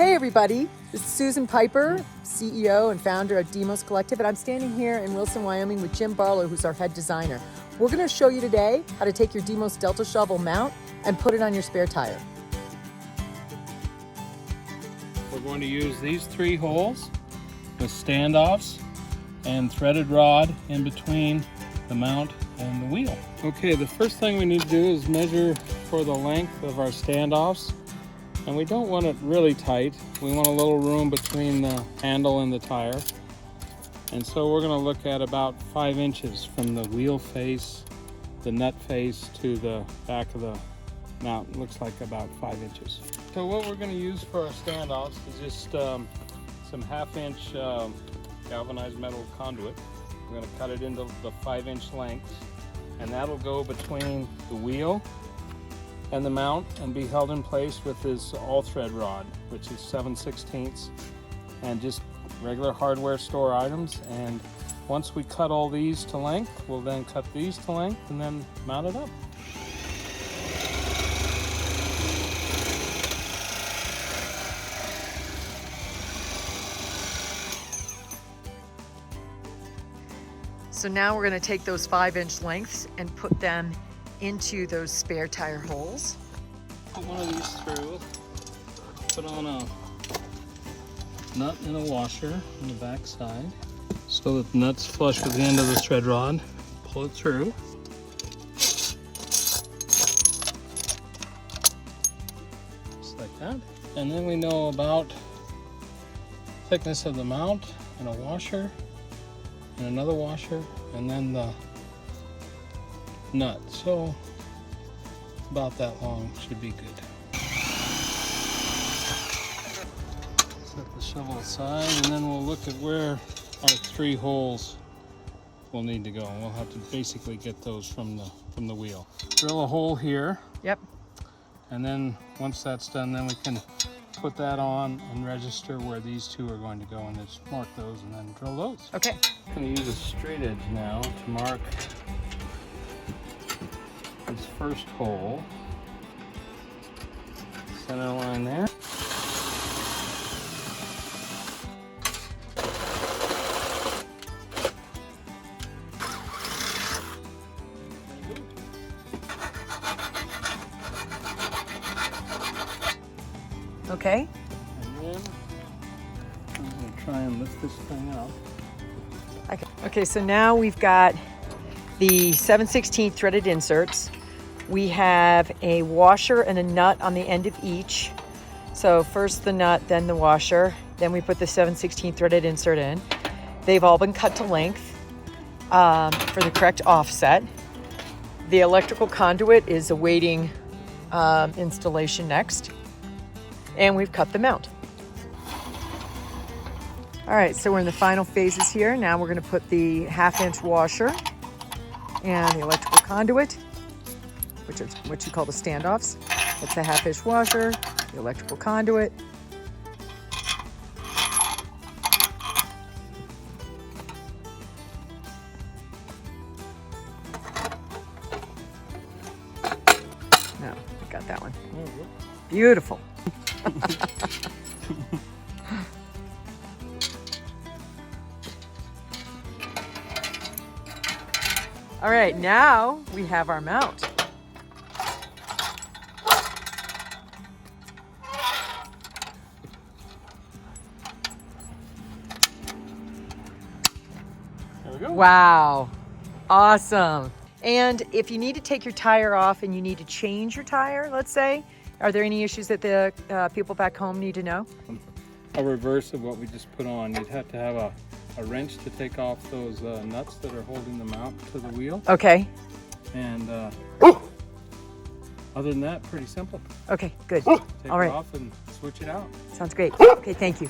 Hey everybody, this is Susan Pieper, CEO and founder of DMOS Collective, and I'm standing here in Wilson, Wyoming with Jim Barlow, who's our head designer. We're going to show you today how to take your DMOS Delta shovel mount and put it on your spare tire. We're going to use these 3 holes with standoffs and threaded rod in between the mount and the wheel. Okay, the first thing we need to do is measure for the length of our standoffs. And we don't want it really tight. We want a little room between the handle and the tire. And so we're going to look at about 5 inches from the wheel face, the nut face, to the back of the mount. It looks like about 5 inches. So what we're going to use for our standoffs is just some 1/2-inch galvanized metal conduit. We're going to cut it into the 5-inch lengths, and that'll go between the wheel and the mount and be held in place with this all-thread rod, which is 7/16, and just regular hardware store items. And once we cut all these to length, we'll then cut these to length and then mount it up. So now we're going to take those 5-inch lengths and put them into those spare tire holes. Put one of these through, put on a nut and a washer on the back side so that the nut's flush with the end of the thread rod. Pull it through. Just like that. And then we know about thickness of the mount and a washer and another washer and then the nut. So about that long should be good. Set the shovel aside, and then we'll look at where our 3 holes will need to go. We'll have to basically get those from the wheel. Drill a hole here. Yep. And then once that's done, then we can put that on and register where these 2 are going to go, and just mark those and then drill those. Okay. I'm going to use a straight edge now to mark this first hole. Center line there. Okay. And then I'm going to try and lift this thing up. Okay, so now we've got the 7/16 threaded inserts. We have a washer and a nut on the end of each. So first the nut, then the washer, then we put the 7/16 threaded insert in. They've all been cut to length for the correct offset. The electrical conduit is awaiting installation next. And we've cut the mount. All right, so we're in the final phases here. Now we're going to put the 1/2-inch washer and the electrical conduit, which is what you call the standoffs. That's the 1/2-inch washer, the electrical conduit. No, I got that one. Beautiful. All right, now we have our mount. There we go. Wow, awesome. And if you need to take your tire off and you need to change your tire, let's say, are there any issues that the people back home need to know? A reverse of what we just put on. You'd have to have a wrench to take off those nuts that are holding the mount to the wheel. Okay. And other than that, pretty simple. Okay, good. Take All right. it off and switch it out. Sounds great. Okay, thank you.